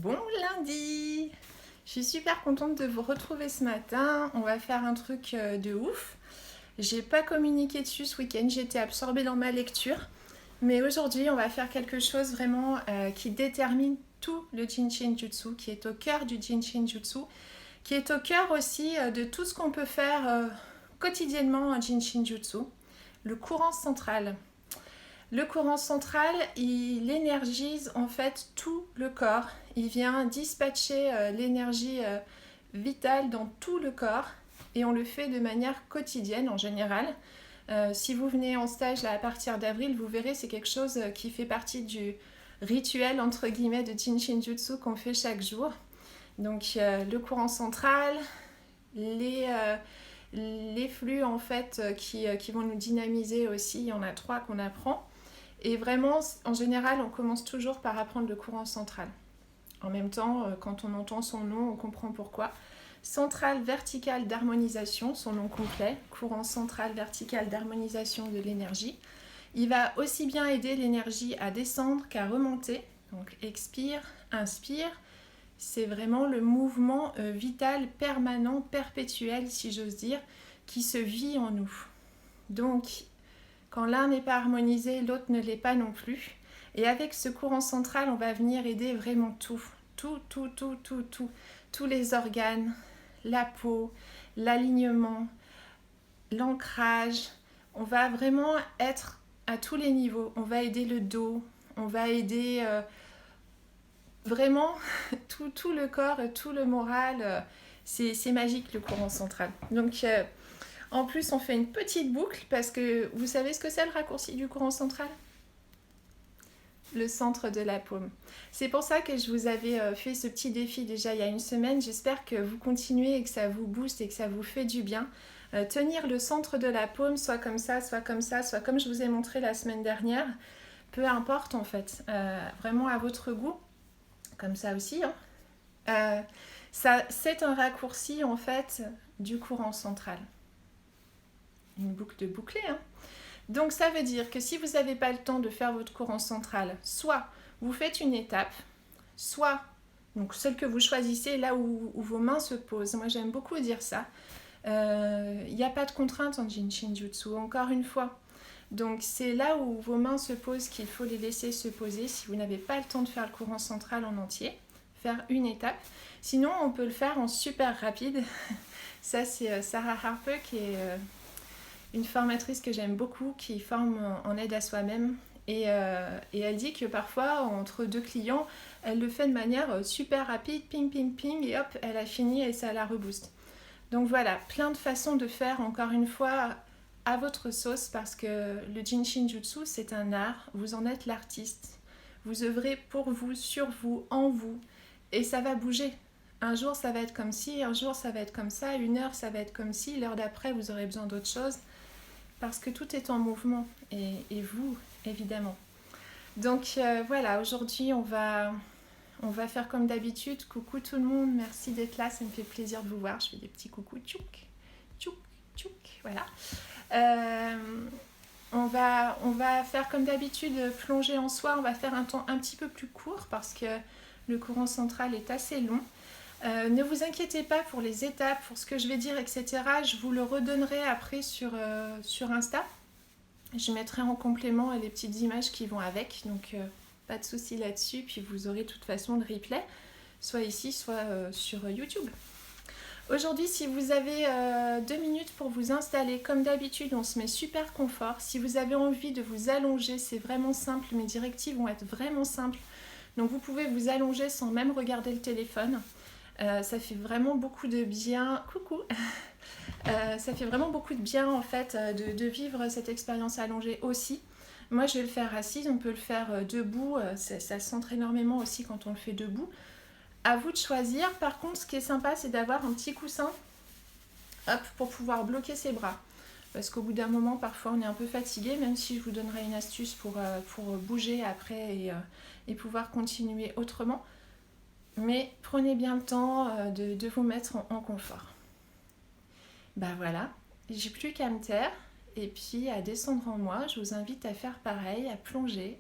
Bon lundi! Je suis super contente de vous retrouver ce matin. On va faire un truc de ouf. J'ai pas communiqué dessus ce week-end, j'étais absorbée dans ma lecture. Mais aujourd'hui, on va faire quelque chose vraiment qui détermine tout le Jinshin Jutsu, qui est au cœur du Jinshin Jutsu, qui est au cœur aussi de tout ce qu'on peut faire quotidiennement en Jinshin Jutsu, le courant central. Le courant central, il énergise en fait tout le corps. Il vient dispatcher l'énergie vitale dans tout le corps et on le fait de manière quotidienne en général. Si vous venez en stage là, à partir d'avril, vous verrez, c'est quelque chose qui fait partie du rituel entre guillemets de Jinshin Jutsu qu'on fait chaque jour. Donc le courant central, les flux en fait qui vont nous dynamiser aussi, il y en a 3 qu'on apprend. Et vraiment, en général, on commence toujours par apprendre le courant central. En même temps, quand on entend son nom, on comprend pourquoi. Central vertical d'harmonisation, son nom complet, courant central vertical d'harmonisation de l'énergie. Il va aussi bien aider l'énergie à descendre qu'à remonter. Donc expire, inspire. C'est vraiment le mouvement vital permanent, perpétuel, si j'ose dire, qui se vit en nous. Donc, quand l'un n'est pas harmonisé, l'autre ne l'est pas non plus. Et avec ce courant central, on va venir aider vraiment tout. Tous les organes, la peau, l'alignement, l'ancrage. On va vraiment être à tous les niveaux. On va aider le dos, on va aider vraiment tout le corps, tout le moral. C'est magique le courant central. Donc en plus, on fait une petite boucle parce que vous savez ce que c'est le raccourci du courant central ? Le centre de la paume. C'est pour ça que je vous avais fait ce petit défi déjà il y a une semaine. J'espère que vous continuez et que ça vous booste et que ça vous fait du bien. Tenir le centre de la paume, soit comme ça, soit comme ça, soit comme je vous ai montré la semaine dernière. Peu importe en fait. Vraiment à votre goût. Comme ça aussi. C'est un raccourci en fait du courant central. Une boucle de bouclé. Donc ça veut dire que si vous n'avez pas le temps de faire votre courant central, soit vous faites une étape, soit donc celle que vous choisissez là où vos mains se posent. Moi j'aime beaucoup dire ça. Il n'y a pas de contrainte en Jinshin Jutsu, encore une fois. Donc c'est là où vos mains se posent qu'il faut les laisser se poser si vous n'avez pas le temps de faire le courant central en entier. Faire une étape. Sinon on peut le faire en super rapide. Ça c'est Sarah Harper qui est une formatrice que j'aime beaucoup, qui forme en aide à soi-même. Et elle dit que parfois, entre 2 clients, elle le fait de manière super rapide, ping, ping, ping, et hop, elle a fini et ça la rebooste. Donc voilà, plein de façons de faire, encore une fois, à votre sauce, parce que le Jinshin Jutsu, c'est un art, vous en êtes l'artiste. Vous œuvrez pour vous, sur vous, en vous, et ça va bouger. Un jour, ça va être comme ci, un jour, ça va être comme ça, une heure, ça va être comme ci, l'heure d'après, vous aurez besoin d'autre chose. Parce que tout est en mouvement, et vous, évidemment. Donc voilà, aujourd'hui, on va faire comme d'habitude. Coucou tout le monde, merci d'être là, ça me fait plaisir de vous voir. Je fais des petits coucous, tchouk, tchouk, tchouk, voilà. On va faire comme d'habitude, plonger en soi. On va faire un temps un petit peu plus court parce que le courant central est assez long. Ne vous inquiétez pas pour les étapes, pour ce que je vais dire, etc. Je vous le redonnerai après sur Insta. Je mettrai en complément les petites images qui vont avec, donc pas de souci là-dessus. Puis vous aurez de toute façon le replay, soit ici, soit sur YouTube. Aujourd'hui, si vous avez 2 minutes pour vous installer, comme d'habitude, on se met super confort. Si vous avez envie de vous allonger, c'est vraiment simple. Mes directives vont être vraiment simples. Donc vous pouvez vous allonger sans même regarder le téléphone. Ça fait vraiment beaucoup de bien. Coucou. Ça fait vraiment beaucoup de bien en fait de vivre cette expérience allongée aussi. Moi je vais le faire assise, on peut le faire debout, ça centre énormément aussi quand on le fait debout. À vous de choisir. Par contre, ce qui est sympa, c'est d'avoir un petit coussin, hop, pour pouvoir bloquer ses bras. Parce qu'au bout d'un moment, parfois, on est un peu fatigué, même si je vous donnerai une astuce pour bouger après et pouvoir continuer autrement. Mais prenez bien le temps de vous mettre en confort. Bah voilà, j'ai plus qu'à me taire et puis à descendre en moi. Je vous invite à faire pareil, à plonger.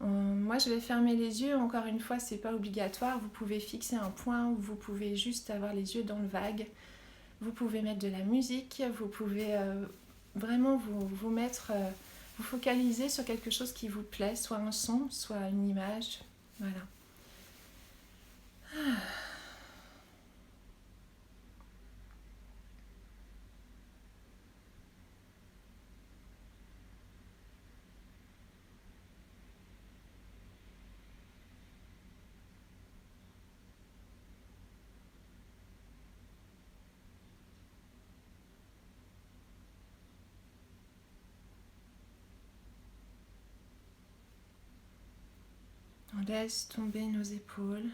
Moi, je vais fermer les yeux. Encore une fois, c'est pas obligatoire. Vous pouvez fixer un point ou vous pouvez juste avoir les yeux dans le vague. Vous pouvez mettre de la musique. Vous pouvez vraiment vous mettre, vous focaliser sur quelque chose qui vous plaît, soit un son, soit une image. Voilà. On laisse tomber nos épaules.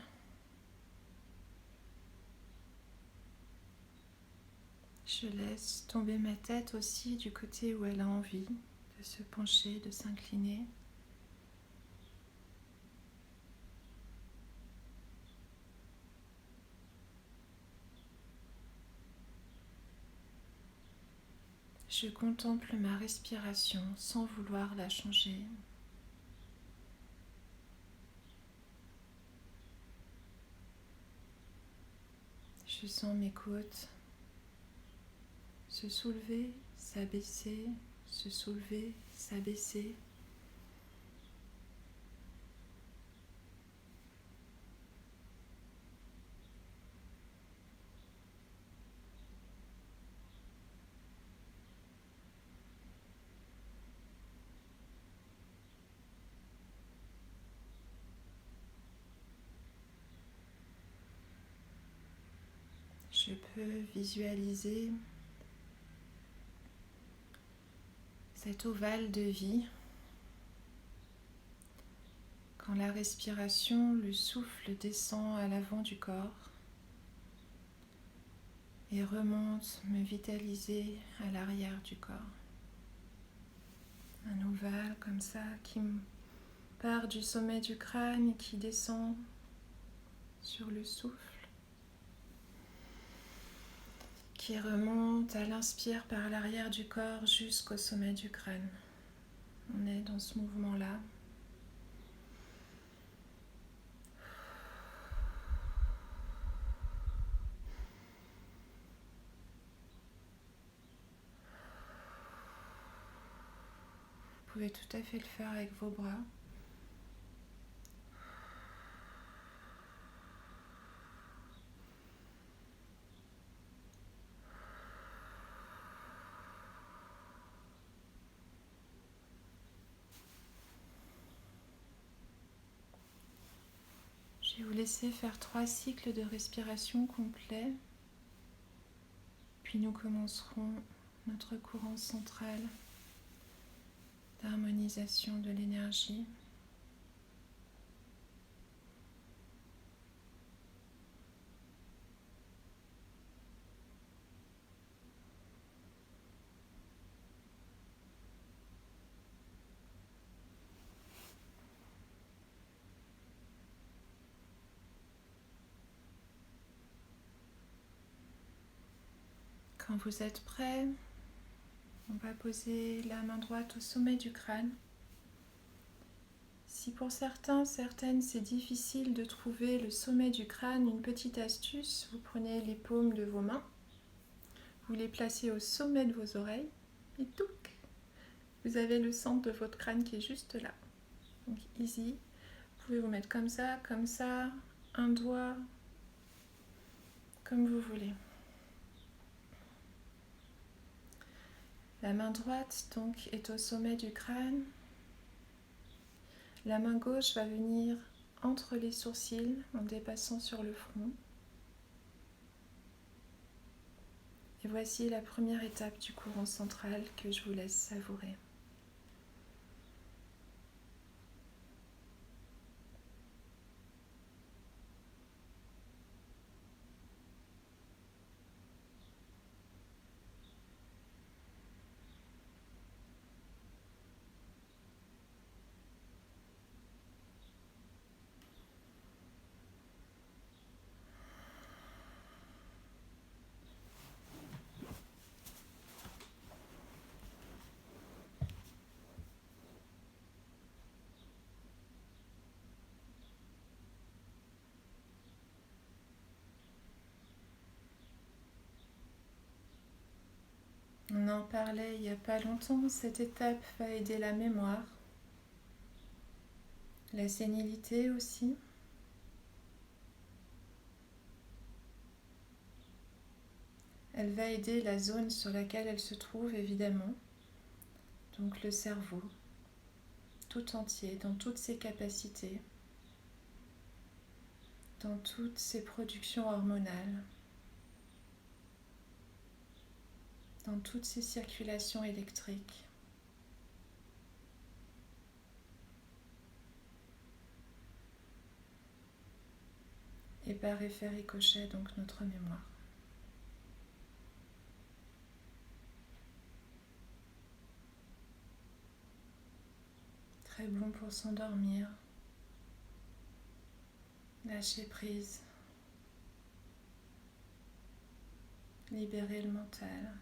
Je laisse tomber ma tête aussi du côté où elle a envie de se pencher, de s'incliner. Je contemple ma respiration sans vouloir la changer. Je sens mes côtes se soulever, s'abaisser, se soulever, s'abaisser. Je peux visualiser cet ovale de vie. Quand la respiration, le souffle descend à l'avant du corps et remonte me vitaliser à l'arrière du corps. Un ovale comme ça qui part du sommet du crâne et qui descend sur le souffle, qui remonte à l'inspire par l'arrière du corps jusqu'au sommet du crâne. On est dans ce mouvement-là. Vous pouvez tout à fait le faire avec vos bras. Je vais vous laisser faire 3 cycles de respiration complets. Puis nous commencerons notre courant central d'harmonisation de l'énergie. Quand vous êtes prêts, on va poser la main droite au sommet du crâne. Si pour certains, certaines, c'est difficile de trouver le sommet du crâne, une petite astuce, vous prenez les paumes de vos mains, vous les placez au sommet de vos oreilles et touc, vous avez le centre de votre crâne qui est juste là. Donc easy, vous pouvez vous mettre comme ça, un doigt, comme vous voulez. La main droite donc est au sommet du crâne. La main gauche va venir entre les sourcils en dépassant sur le front. Et voici la première étape du courant central que je vous laisse savourer. en parlait il n'y a pas longtemps, cette étape va aider la mémoire, la sénilité aussi. Elle va aider la zone sur laquelle elle se trouve, évidemment, donc le cerveau, tout entier, dans toutes ses capacités, dans toutes ses productions hormonales, dans toutes ses circulations électriques. Et par effet ricochet, donc notre mémoire. Très bon pour s'endormir, lâcher prise, libérer le mental.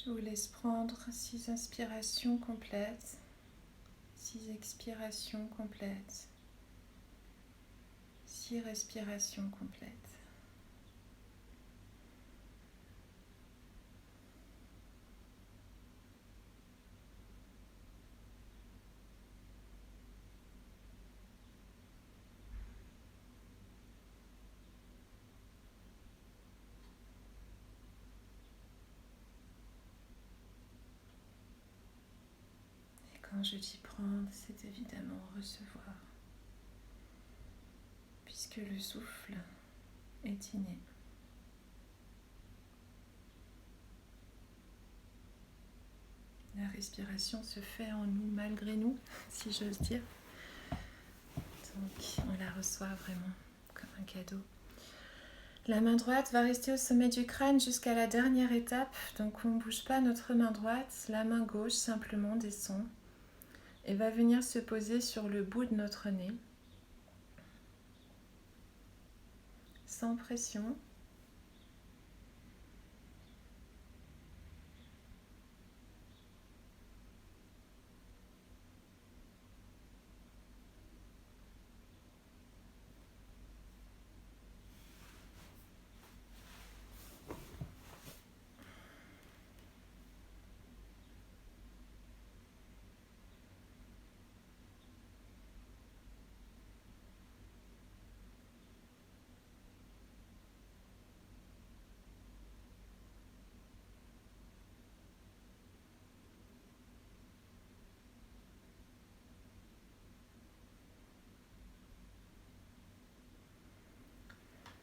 Je vous laisse prendre 6 inspirations complètes, 6 expirations complètes, 6 respirations complètes. Quand je dis prendre, c'est évidemment recevoir, puisque le souffle est inné. La respiration se fait en nous, malgré nous, si j'ose dire. Donc on la reçoit vraiment comme un cadeau. La main droite va rester au sommet du crâne jusqu'à la dernière étape. Donc on ne bouge pas notre main droite. La main gauche simplement descend et va venir se poser sur le bout de notre nez. Sans pression.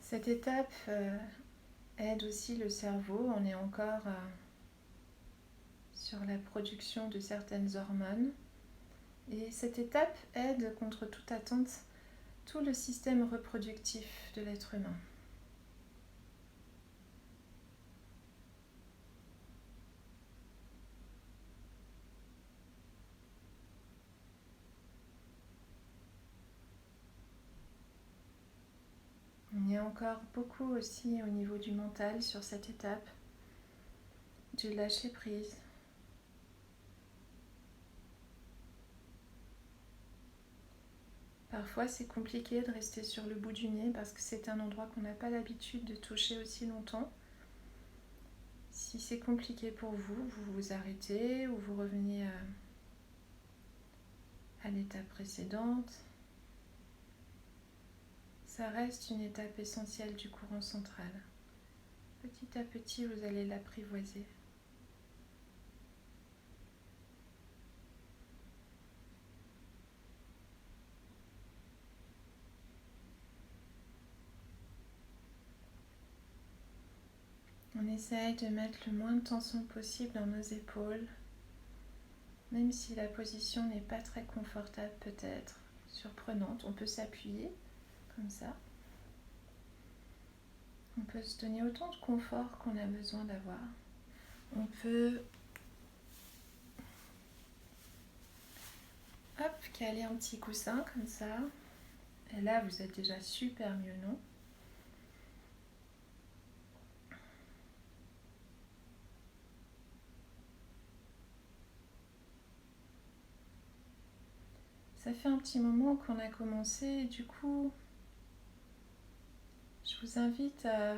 Cette étape aide aussi le cerveau. On est encore sur la production de certaines hormones. Et cette étape aide contre toute attente tout le système reproductif de l'être humain. Il y a encore beaucoup aussi au niveau du mental sur cette étape, du lâcher prise. Parfois c'est compliqué de rester sur le bout du nez parce que c'est un endroit qu'on n'a pas l'habitude de toucher aussi longtemps. Si c'est compliqué pour vous, vous vous arrêtez ou vous revenez à l'étape précédente. Ça reste une étape essentielle du courant central. Petit à petit, vous allez l'apprivoiser. On essaye de mettre le moins de tension possible dans nos épaules, même si la position n'est pas très confortable peut-être. surprenante. On peut s'appuyer comme ça. On peut se donner autant de confort qu'on a besoin d'avoir. On peut caler un petit coussin comme ça. Et là, vous êtes déjà super mieux, non? Ça fait un petit moment qu'on a commencé et du coup, je vous invite à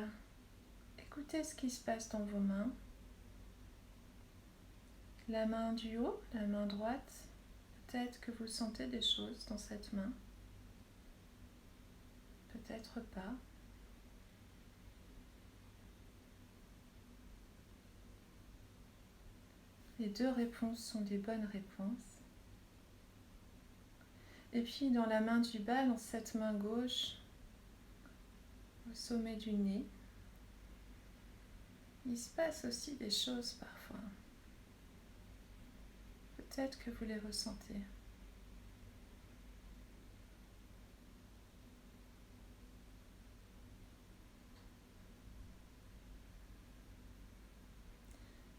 écouter ce qui se passe dans vos mains. La main du haut, la main droite, peut-être que vous sentez des choses dans cette main. Peut-être pas. Les deux réponses sont des bonnes réponses. Et puis dans la main du bas, dans cette main gauche, au sommet du nez, il se passe aussi des choses parfois. Peut-être que vous les ressentez.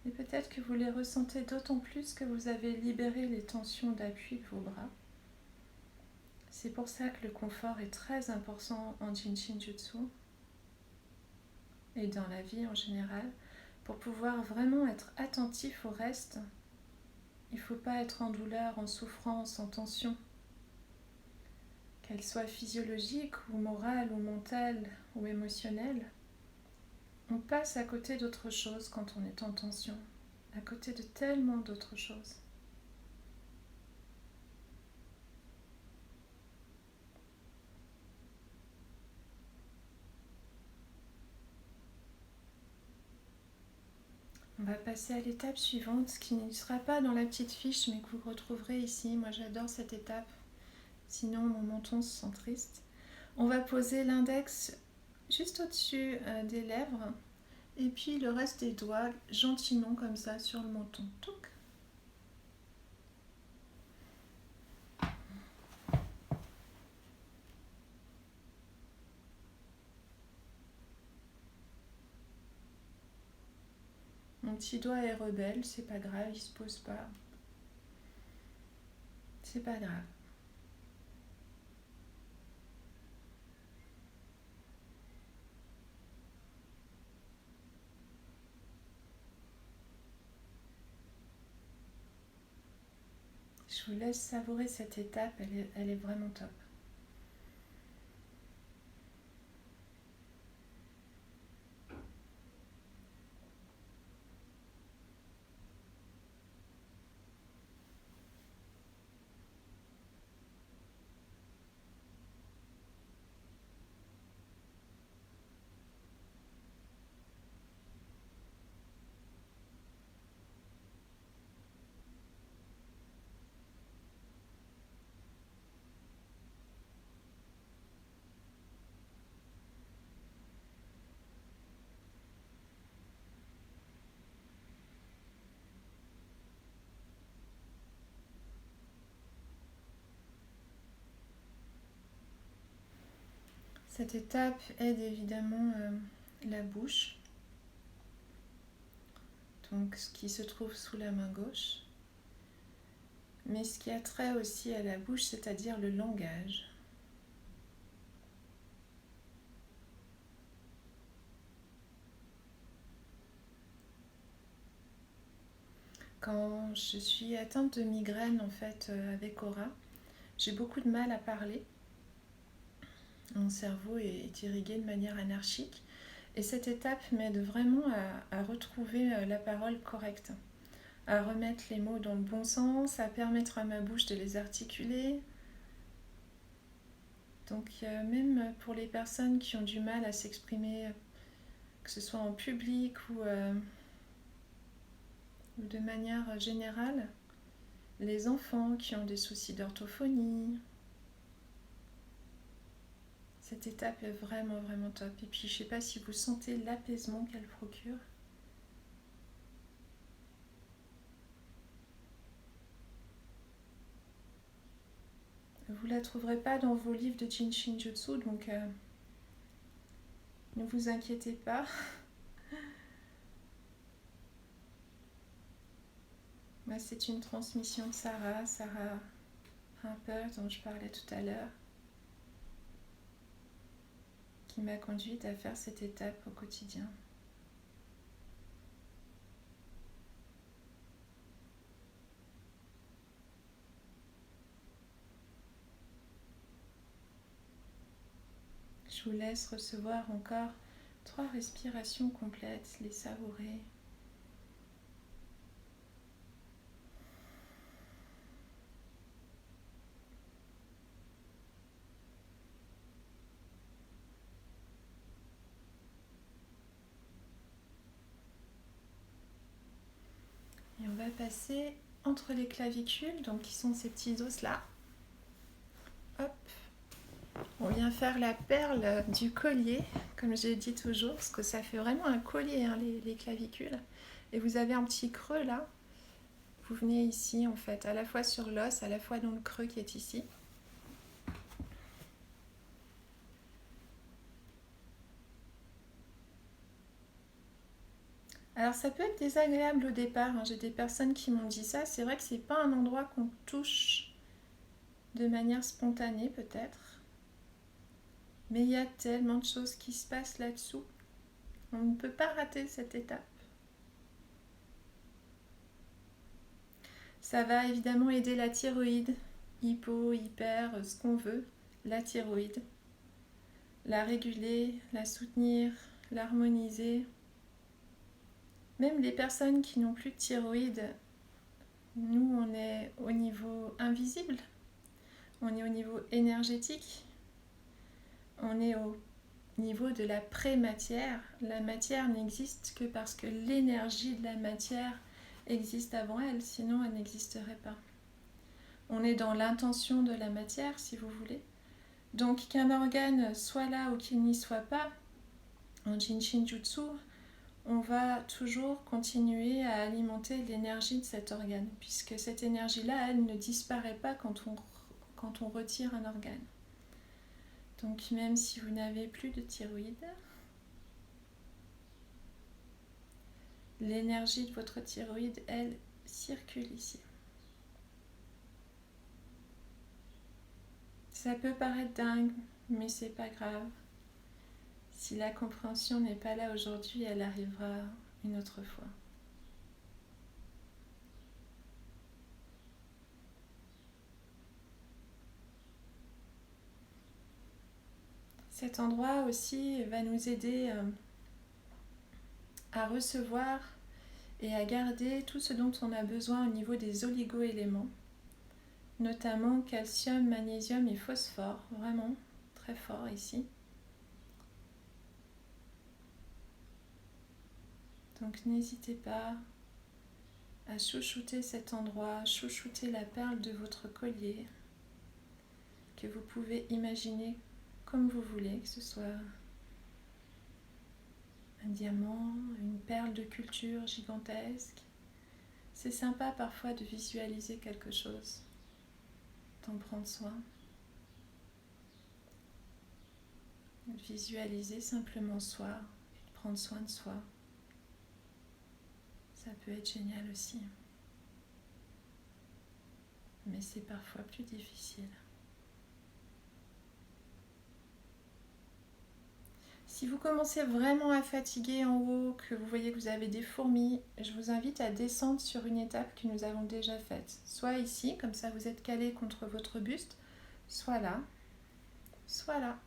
Et peut-être que vous les ressentez d'autant plus que vous avez libéré les tensions d'appui de vos bras. C'est pour ça que le confort est très important en Jin Shin Jutsu et dans la vie en général. Pour pouvoir vraiment être attentif au reste, il ne faut pas être en douleur, en souffrance, en tension. Qu'elle soit physiologique ou morale ou mentale ou émotionnelle, on passe à côté d'autre chose quand on est en tension, à côté de tellement d'autres choses. On va passer à l'étape suivante, qui ne sera pas dans la petite fiche, mais que vous retrouverez ici. Moi, j'adore cette étape, sinon mon menton se sent triste. On va poser l'index juste au-dessus des lèvres, et puis le reste des doigts gentiment comme ça sur le menton. Touc. Mon petit doigt est rebelle, c'est pas grave, il se pose pas. C'est pas grave. Je vous laisse savourer cette étape, elle est vraiment top. Cette étape aide évidemment la bouche, donc ce qui se trouve sous la main gauche, mais ce qui a trait aussi à la bouche, c'est-à-dire le langage. Quand je suis atteinte de migraine en fait avec Aura, j'ai beaucoup de mal à parler. Mon cerveau est irrigué de manière anarchique et cette étape m'aide vraiment à retrouver la parole correcte, à remettre les mots dans le bon sens, à permettre à ma bouche de les articuler. Donc même pour les personnes qui ont du mal à s'exprimer, que ce soit en public ou de manière générale, les enfants qui ont des soucis d'orthophonie, cette étape est vraiment vraiment top. Et puis je ne sais pas si vous sentez l'apaisement qu'elle procure. Vous ne la trouverez pas dans vos livres de Jinshin Jutsu, donc ne vous inquiétez pas. C'est une transmission de Sarah Harper, dont je parlais tout à l'heure, qui m'a conduite à faire cette étape au quotidien. Je vous laisse recevoir encore 3 respirations complètes, les savourer. Et on va passer entre les clavicules, donc qui sont ces petits os là. Hop. On vient faire la perle du collier, comme je dis toujours, parce que ça fait vraiment un collier, hein, les clavicules. Et vous avez un petit creux là. Vous venez ici, en fait, à la fois sur l'os, à la fois dans le creux qui est ici. Alors ça peut être désagréable au départ, hein. J'ai des personnes qui m'ont dit ça. C'est vrai que c'est pas un endroit qu'on touche de manière spontanée peut-être. Mais il y a tellement de choses qui se passent là-dessous. On ne peut pas rater cette étape. Ça va évidemment aider la thyroïde, hypo, hyper, ce qu'on veut, la thyroïde. La réguler, la soutenir, l'harmoniser. Même les personnes qui n'ont plus de thyroïde, nous on est au niveau invisible, on est au niveau énergétique, on est au niveau de la pré-matière. La matière n'existe que parce que l'énergie de la matière existe avant elle, sinon elle n'existerait pas. On est dans l'intention de la matière, si vous voulez. Donc qu'un organe soit là ou qu'il n'y soit pas, en Jinshin Jutsu, on va toujours continuer à alimenter l'énergie de cet organe, puisque cette énergie-là, elle ne disparaît pas quand on retire un organe. Donc même si vous n'avez plus de thyroïde, l'énergie de votre thyroïde, elle, circule ici. Ça peut paraître dingue, mais c'est pas grave. Si la compréhension n'est pas là aujourd'hui, elle arrivera une autre fois. Cet endroit aussi va nous aider à recevoir et à garder tout ce dont on a besoin au niveau des oligo-éléments, notamment calcium, magnésium et phosphore, vraiment très fort ici. Donc n'hésitez pas à chouchouter cet endroit, chouchouter la perle de votre collier, que vous pouvez imaginer comme vous voulez, que ce soit un diamant, une perle de culture gigantesque. C'est sympa parfois de visualiser quelque chose, d'en prendre soin. De visualiser simplement soi, et de prendre soin de soi. Ça peut être génial aussi. Mais c'est parfois plus difficile. Si vous commencez vraiment à fatiguer en haut, que vous voyez que vous avez des fourmis, je vous invite à descendre sur une étape que nous avons déjà faite. Soit ici, comme ça vous êtes calé contre votre buste, soit là, soit là.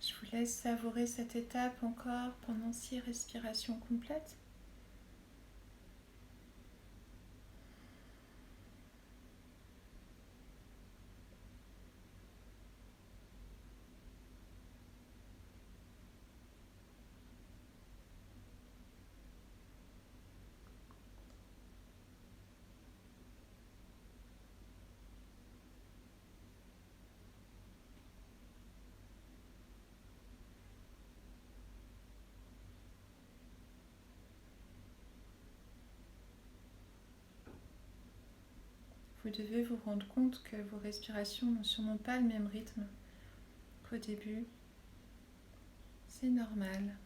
Je vous laisse savourer cette étape encore pendant 6 respirations complètes. vous devez vous rendre compte que vos respirations n'ont sûrement pas le même rythme qu'au début. C'est normal.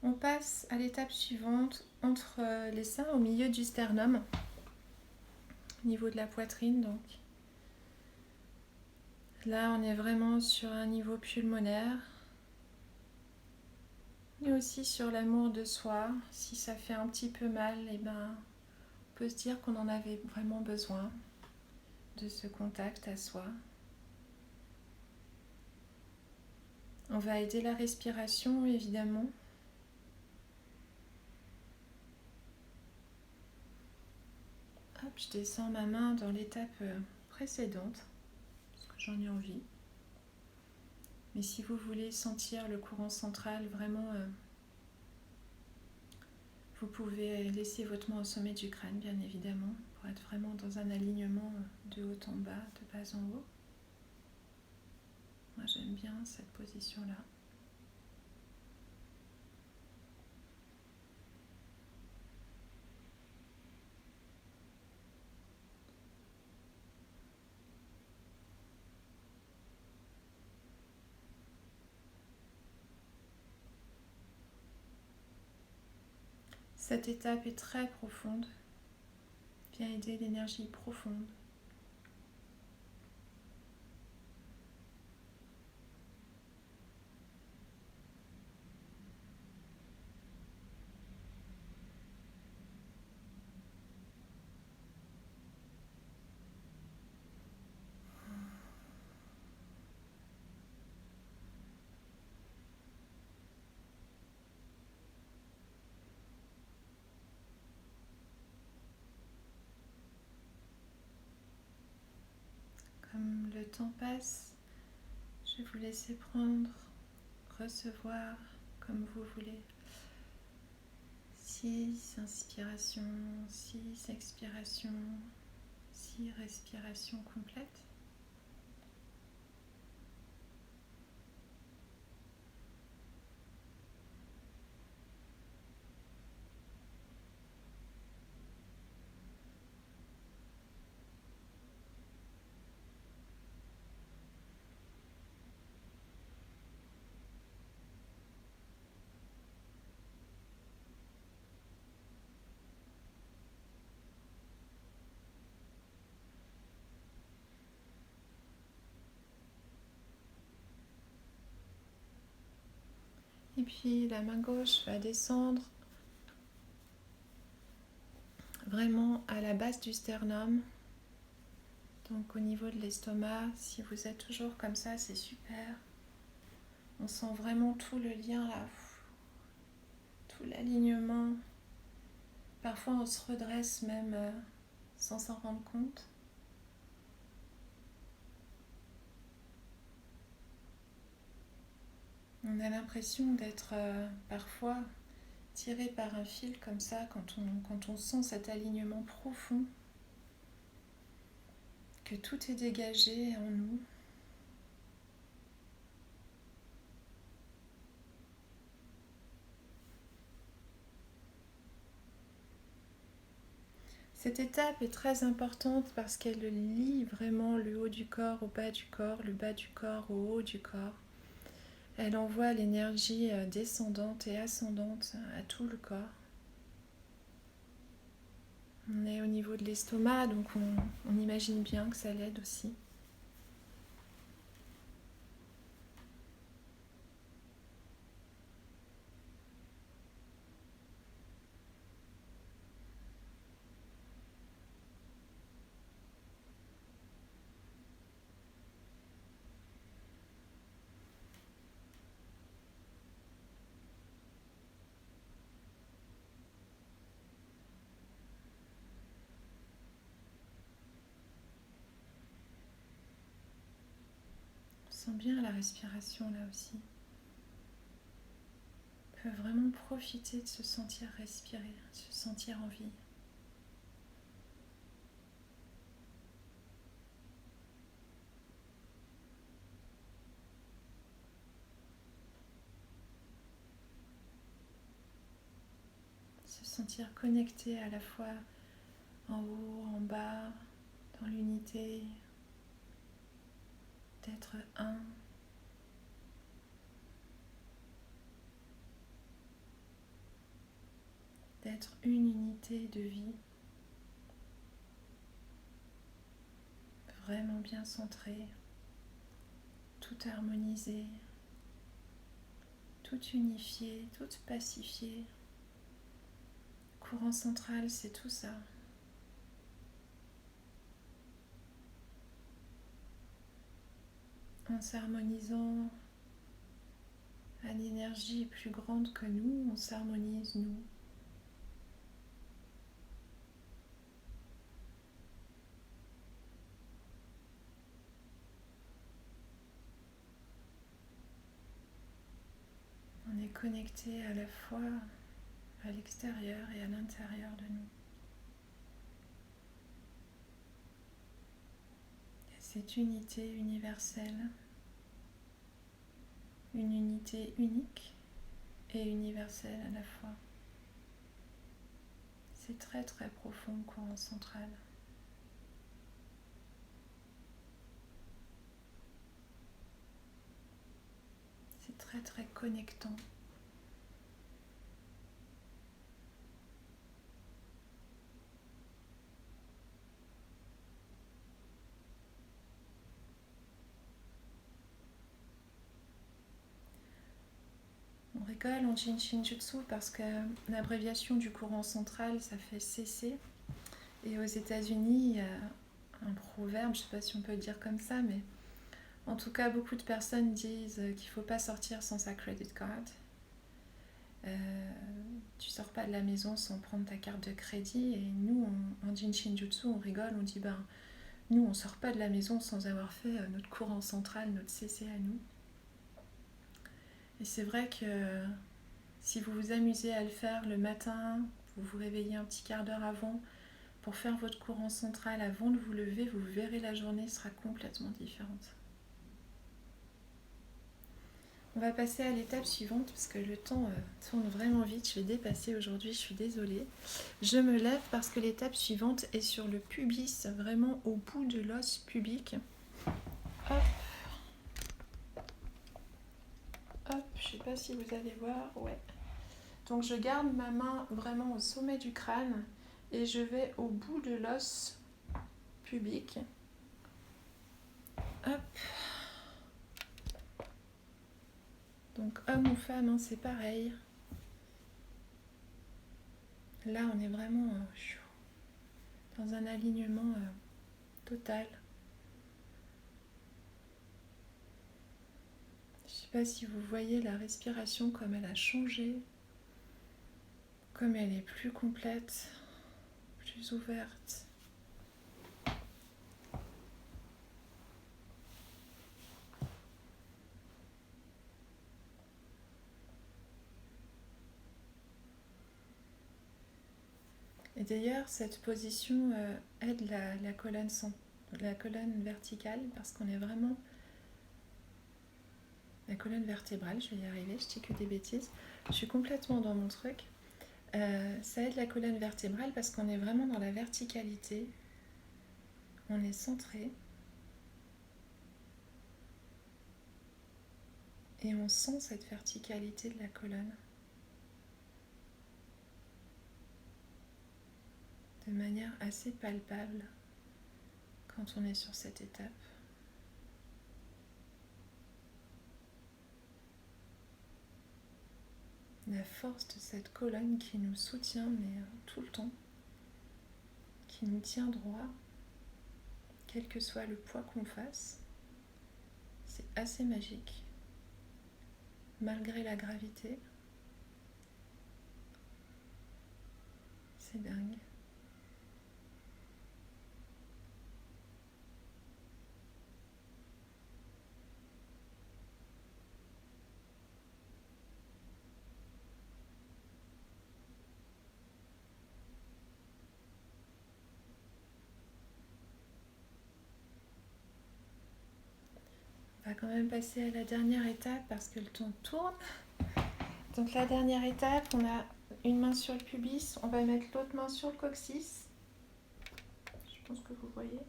On passe à l'étape suivante, entre les seins, au milieu du sternum, au niveau de la poitrine donc. Là, on est vraiment sur un niveau pulmonaire. Et aussi sur l'amour de soi. Si ça fait un petit peu mal, eh ben, on peut se dire qu'on en avait vraiment besoin de ce contact à soi. On va aider la respiration, évidemment. Hop, je descends ma main dans l'étape précédente, parce que j'en ai envie. Mais si vous voulez sentir le courant central, vraiment, vous pouvez laisser votre main au sommet du crâne, bien évidemment, pour être vraiment dans un alignement de haut en bas, de bas en haut. Moi, j'aime bien cette position-là. Cette étape est très profonde. Vient aider l'énergie profonde. Comme le temps passe, je vais vous laisser prendre, recevoir comme vous voulez. 6 inspirations, 6 expirations, 6 respirations complètes. Et puis la main gauche va descendre vraiment à la base du sternum, donc au niveau de l'estomac. Si vous êtes toujours comme ça, c'est super. On sent vraiment tout le lien là, tout l'alignement. Parfois on se redresse même sans s'en rendre compte. On a l'impression d'être parfois tiré par un fil comme ça quand on sent cet alignement profond, que tout est dégagé en nous. Cette étape est très importante parce qu'elle lie vraiment le haut du corps au bas du corps, le bas du corps au haut du corps. Elle envoie l'énergie descendante et ascendante à tout le corps. On est au niveau de l'estomac, donc on imagine bien que ça l'aide aussi. On sent bien la respiration là aussi. On peut vraiment profiter de se sentir respirer, de se sentir en vie. Se sentir connecté à la fois en haut, en bas, dans l'unité d'être un. D'être une unité de vie, vraiment bien centrée, tout harmonisé, tout unifié, tout pacifié. Courant central, c'est tout ça. En s'harmonisant à l'énergie plus grande que nous, on s'harmonise nous. On est connecté à la fois à l'extérieur et à l'intérieur de nous. Et cette unité universelle, une unité unique et universelle à la fois. C'est très très profond, le courant central. C'est très très connectant. On rigole en Jin-Shin-Jutsu parce que l'abréviation du courant central, ça fait CC. Et aux États-Unis, il y a un proverbe, je ne sais pas si on peut le dire comme ça, mais en tout cas, beaucoup de personnes disent qu'il ne faut pas sortir sans sa credit card. Tu sors pas de la maison sans prendre ta carte de crédit. Et nous, en Jin-Shin-Jutsu, on rigole, on dit nous, on sort pas de la maison sans avoir fait notre courant central, notre CC à nous. Et c'est vrai que si vous vous amusez à le faire le matin, vous vous réveillez un petit quart d'heure avant pour faire votre courant central avant de vous lever, vous verrez la journée sera complètement différente. On va passer à l'étape suivante parce que le temps tourne vraiment vite. Je vais dépasser aujourd'hui, je suis désolée. Je me lève parce que l'étape suivante est sur le pubis, vraiment au bout de l'os pubique. Hop. Hop, je sais pas si vous allez voir, ouais. Donc je garde ma main vraiment au sommet du crâne et je vais au bout de l'os pubique. Hop. Donc homme ou femme, hein, c'est pareil. Là, on est vraiment dans un alignement total. Je ne sais pas si vous voyez la respiration comme elle a changé, comme elle est plus complète, plus ouverte. Et d'ailleurs, cette position aide la colonne verticale parce qu'on est vraiment... La colonne vertébrale, je vais y arriver, je dis que des bêtises. Je suis complètement dans mon truc. Ça aide la colonne vertébrale parce qu'on est vraiment dans la verticalité. On est centré. Et on sent cette verticalité de la colonne. De manière assez palpable quand on est sur cette étape. La force de cette colonne qui nous soutient mais tout le temps, qui nous tient droit, quel que soit le poids qu'on fasse, c'est assez magique. Malgré la gravité, c'est dingue. On va quand même passer à la dernière étape parce que le temps tourne. Donc la dernière étape, on a une main sur le pubis, on va mettre l'autre main sur le coccyx. je pense que vous voyez.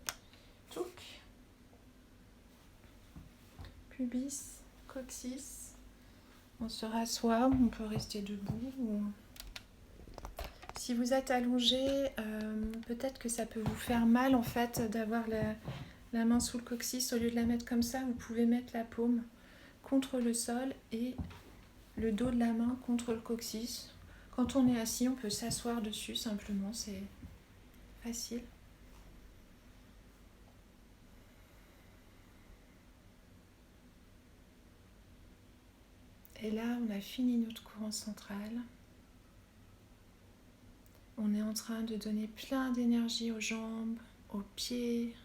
Touc, pubis, coccyx. On se rassoit, on peut rester debout. Ou... Si vous êtes allongé, peut-être que ça peut vous faire mal en fait d'avoir la main sous le coccyx. Au lieu de la mettre comme ça, vous pouvez mettre la paume contre le sol et le dos de la main contre le coccyx. Quand on est assis, on peut s'asseoir dessus simplement, c'est facile. Et là, on a fini notre courant central. On est en train de donner plein d'énergie aux jambes, aux pieds.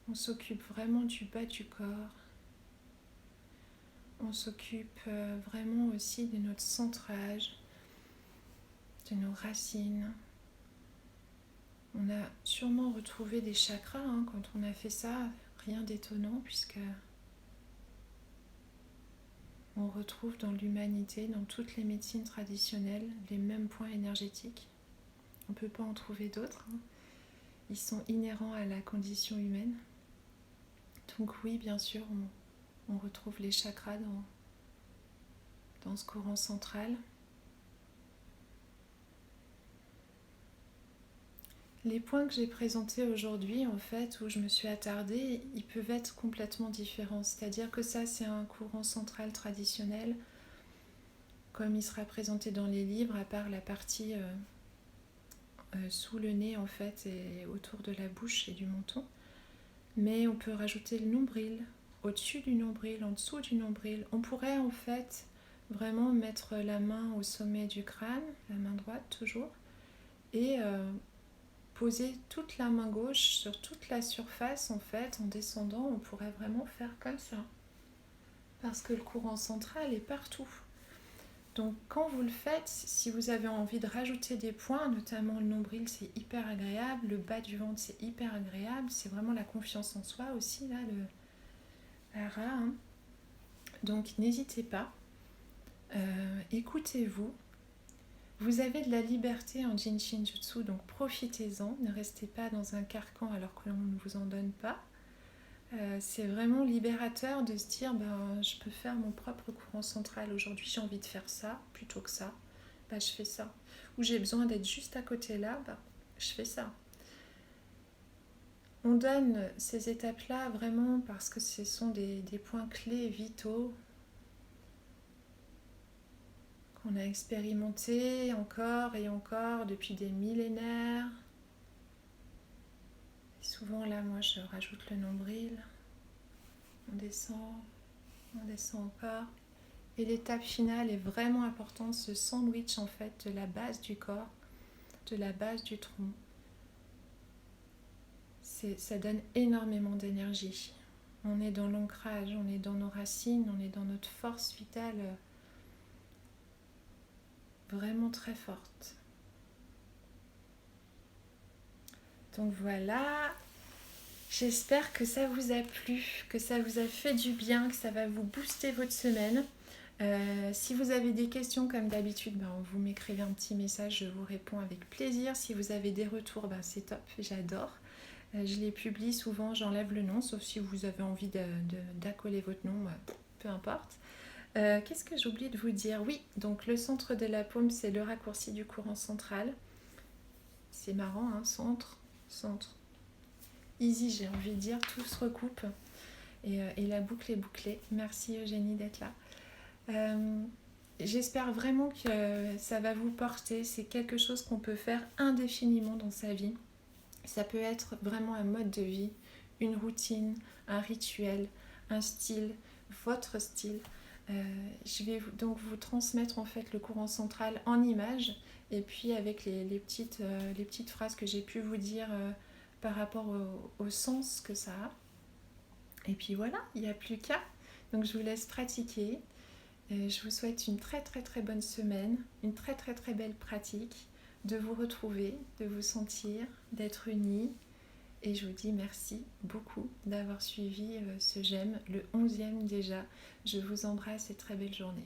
On s'occupe vraiment du bas du corps. On s'occupe vraiment aussi de notre centrage, de nos racines. On a sûrement retrouvé des chakras quand on a fait ça, rien d'étonnant puisque on retrouve dans l'humanité, dans toutes les médecines traditionnelles, les mêmes points énergétiques. On ne peut pas en trouver d'autres. Ils sont inhérents à la condition humaine. Donc oui, bien sûr, on retrouve les chakras dans ce courant central. Les points que j'ai présentés aujourd'hui, en fait, où je me suis attardée, ils peuvent être complètement différents. C'est-à-dire que ça, c'est un courant central traditionnel, comme il sera présenté dans les livres, à part la partie sous le nez, en fait, et autour de la bouche et du menton. Mais on peut rajouter le nombril, au-dessus du nombril, en dessous du nombril. On pourrait, en fait, vraiment mettre la main au sommet du crâne, la main droite toujours, et poser toute la main gauche sur toute la surface en fait, en descendant, on pourrait vraiment faire comme ça. Parce que le courant central est partout. Donc quand vous le faites, si vous avez envie de rajouter des points, notamment le nombril, c'est hyper agréable, le bas du ventre, c'est hyper agréable, c'est vraiment la confiance en soi aussi, là, la ra. Donc n'hésitez pas, écoutez-vous. Vous avez de la liberté en Jin Shin Jutsu, donc profitez-en. Ne restez pas dans un carcan alors que l'on ne vous en donne pas. C'est vraiment libérateur de se dire je peux faire mon propre courant central. Aujourd'hui, j'ai envie de faire ça plutôt que ça. Je fais ça. Ou j'ai besoin d'être juste à côté là, je fais ça. On donne ces étapes-là vraiment parce que ce sont des points clés vitaux qu'on a expérimenté encore et encore depuis des millénaires. Et souvent là, moi je rajoute le nombril. On descend encore. Et l'étape finale est vraiment importante, ce sandwich en fait de la base du corps, de la base du tronc. Ça donne énormément d'énergie. On est dans l'ancrage, on est dans nos racines, on est dans notre force vitale vraiment très forte. Donc voilà, j'espère que ça vous a plu, que ça vous a fait du bien, que ça va vous booster votre semaine. Si vous avez des questions comme d'habitude, vous m'écrivez un petit message, je vous réponds avec plaisir. Si vous avez des retours, c'est top, j'adore. Je les publie souvent, j'enlève le nom, sauf si vous avez envie d'accoler votre nom, peu importe. Qu'est-ce que j'oublie de vous dire? Oui, donc le centre de la paume, c'est le raccourci du courant central. C'est marrant, centre. Easy, j'ai envie de dire, tout se recoupe. Et la boucle est bouclée. Merci Eugénie d'être là. J'espère vraiment que ça va vous porter. C'est quelque chose qu'on peut faire indéfiniment dans sa vie. Ça peut être vraiment un mode de vie, une routine, un rituel, un style, votre style. Je vais donc vous transmettre en fait le courant central en images et puis avec les petites phrases que j'ai pu vous dire par rapport au sens que ça a. Et puis voilà, il n'y a plus qu'à. Donc je vous laisse pratiquer. Je vous souhaite une très très très bonne semaine, une très très très belle pratique, de vous retrouver, de vous sentir, d'être unis. Et je vous dis merci beaucoup d'avoir suivi ce j'aime, le 11e déjà. Je vous embrasse et très belle journée.